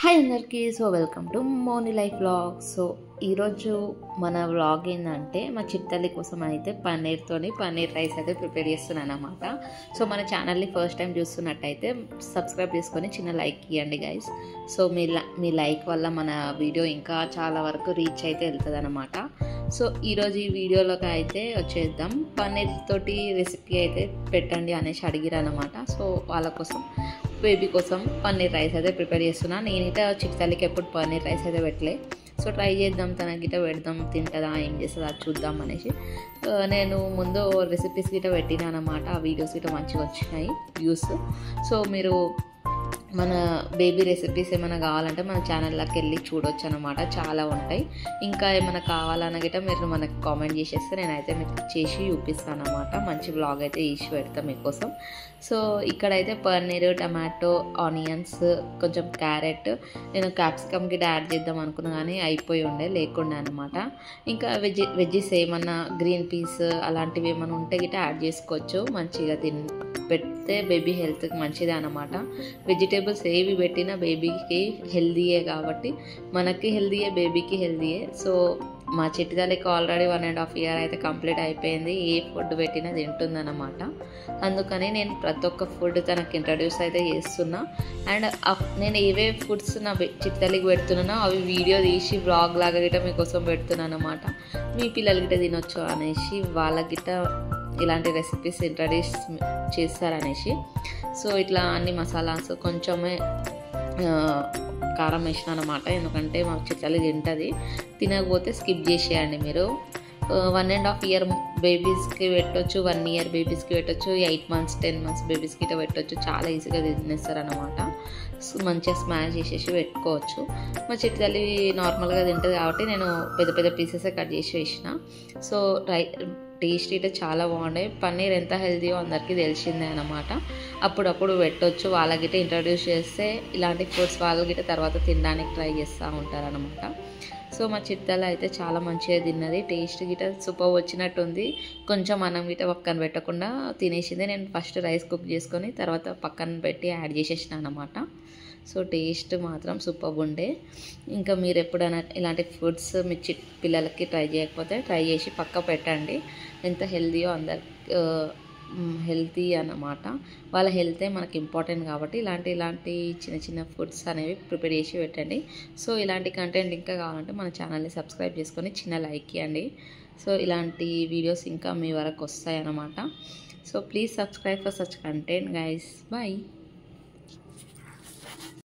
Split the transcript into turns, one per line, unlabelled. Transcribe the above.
Hi అందరికీ. Welcome to Moni life vlog. ఈరోజు మన వ్లాగ్ ఏంటంటే మా చిట్టల్లి కోసం అయితే పన్నీర్ రైస్ అయితే ప్రిపేర్ చేస్తున్నాను అనమాట. మన ఛానల్ని ఫస్ట్ టైం చూస్తున్నట్టయితే సబ్స్క్రైబ్ చేసుకొని చిన్న లైక్ ఇవ్వండి గైస్. మీ లైక్ వల్ల మన వీడియో ఇంకా చాలా వరకు రీచ్ అయితే వెళ్తుంది అనమాట. ఈరోజు ఈ వీడియోలోకి అయితే వచ్చేద్దాం. పన్నీర్ తోటి రెసిపీ అయితే పెట్టండి అనేసి అడిగిరు అనమాట. వాళ్ళ కోసం బేబీ కోసం పన్నీర్ రైస్ అయితే ప్రిపేర్ చేస్తున్నా. నేనైతే చిట్టల్లికి ఎప్పుడు పన్నీర్ రైస్ అయితే పెట్టలే. ట్రై చేద్దాం, తన గిట్ట పెడదాం, తింటుందా, ఏం చేస్తుందో అది చూద్దాం అనేసి నేను ముందు రెసిపీస్ గిట్ట పెట్టినా అనమాట. ఆ వీడియోస్ గిట్ట మంచిగా వచ్చినాయి వ్యూస్. మీరు మన బేబీ రెసిపీస్ ఏమైనా కావాలంటే మన ఛానల్లోకి వెళ్ళి చూడొచ్చు అనమాట. చాలా ఉంటాయి. ఇంకా ఏమైనా కావాలన్న గిట్ట మీరు మనకు కామెంట్ చేసేస్తే నేనైతే మీకు చేసి చూపిస్తాను అనమాట. మంచి బ్లాగ్ అయితే తీసి పెడతాం మీకోసం. ఇక్కడైతే పన్నీర్, టమాటో, ఆనియన్స్, కొంచెం క్యారెట్, నేను క్యాప్సికమ్ గిట్ట యాడ్ చేద్దాం అనుకున్నా కానీ అయిపోయి లేకుండే అనమాట. ఇంకా వెజ్జెస్ ఏమన్నా గ్రీన్ పీస్ అలాంటివి ఏమైనా ఉంటే గిట్ట యాడ్ చేసుకోవచ్చు. మంచిగా పెడితే బేబీ హెల్త్కి మంచిదే అనమాట. వెజిటేబుల్స్ ఏవి పెట్టినా బేబీకి హెల్దీయే కాబట్టి మనకి హెల్దీయే, బేబీకి హెల్దీయే. మా చిట్టితల్లికి ఆల్రెడీ 1.5 ఇయర్ అయితే కంప్లీట్ అయిపోయింది. ఏ ఫుడ్ పెట్టినా తింటుందన్నమాట. అందుకని నేను ప్రతి ఒక్క ఫుడ్ తనకు ఇంట్రడ్యూస్ అయితే చేస్తున్నా. అండ్ నేను ఏవే ఫుడ్స్ నా చిట్టితల్లికి పెడుతున్నానో అవి వీడియో తీసి బ్లాగ్ లాగా గిట్ట మీకోసం పెడుతున్నాను అనమాట. మీ పిల్లలు గిట్ట తినొచ్చు అనేసి వాళ్ళ గిట్ట ఇలాంటి రెసిపీస్ ఇంట్రడ్యూస్ చేస్తారనేసి. ఇట్లా అన్ని మసాలాస్ కొంచెమే కారం వేసిన అనమాట. ఎందుకంటే మా చిట్టల్లి తింటుంది. తినకపోతే స్కిప్ చేసేయండి మీరు. 1.5 ఇయర్ బేబీస్కి పెట్టవచ్చు, 1 ఇయర్ బేబీస్కి పెట్టవచ్చు, 8 months 10 months బేబీస్కి ఇట్లా పెట్టవచ్చు. చాలా ఈజీగా తినేస్తారు అనమాట. మంచిగా స్మాష్ చేసేసి పెట్టుకోవచ్చు. మా చిట్టల్లి నార్మల్గా తింటుంది కాబట్టి నేను పెద్ద పెద్ద పీసెస్ కట్ చేసి వేసిన. టేస్ట్ అయితే చాలా బాగుంటాయి. పన్నీర్ ఎంత హెల్తీయో అందరికీ తెలిసిందే అనమాట. అప్పుడప్పుడు పెట్టవచ్చు. వాళ్ళకిట ఇంట్రడ్యూస్ చేస్తే ఇలాంటి ఫుడ్స్ వాళ్ళకిట తర్వాత తినడానికి ట్రై చేస్తూ ఉంటారనమాట. మా చిట్టల్లి అయితే చాలా మంచిగా తిన్నది. టేస్ట్ గిట సూపర్ వచ్చినట్టుంది. కొంచెం అన్నం గిట పక్కన పెట్టకుండా తినేసింది. నేను ఫస్ట్ రైస్ కుక్ చేసుకొని తర్వాత పక్కన పెట్టి యాడ్ చేసేసిన అనమాట. టేస్ట్ మాత్రం సూపర్ ఉండే. ఇంకా మీరు ఎప్పుడైనా ఇలాంటి ఫుడ్స్ మీ పిల్లలకి ట్రై చేయకపోతే ట్రై చేసి పక్క పెట్టండి. ఎంత హెల్తీయో హెల్తీ అన్నమాట. వాళ్ళ హెల్తే మనకి ఇంపార్టెంట్ కాబట్టి ఇలాంటి చిన్న చిన్న ఫుడ్స్ అనేవి ప్రిపేర్ చేసి పెట్టండి. ఇలాంటి కంటెంట్ ఇంకా కావాలంటే మన ఛానల్ని సబ్స్క్రైబ్ చేసుకొని చిన్న లైక్ ఇవ్వండి. ఇలాంటి వీడియోస్ ఇంకా మీ వరకు వస్తాయి అన్నమాట. Please subscribe for such content guys. Bye.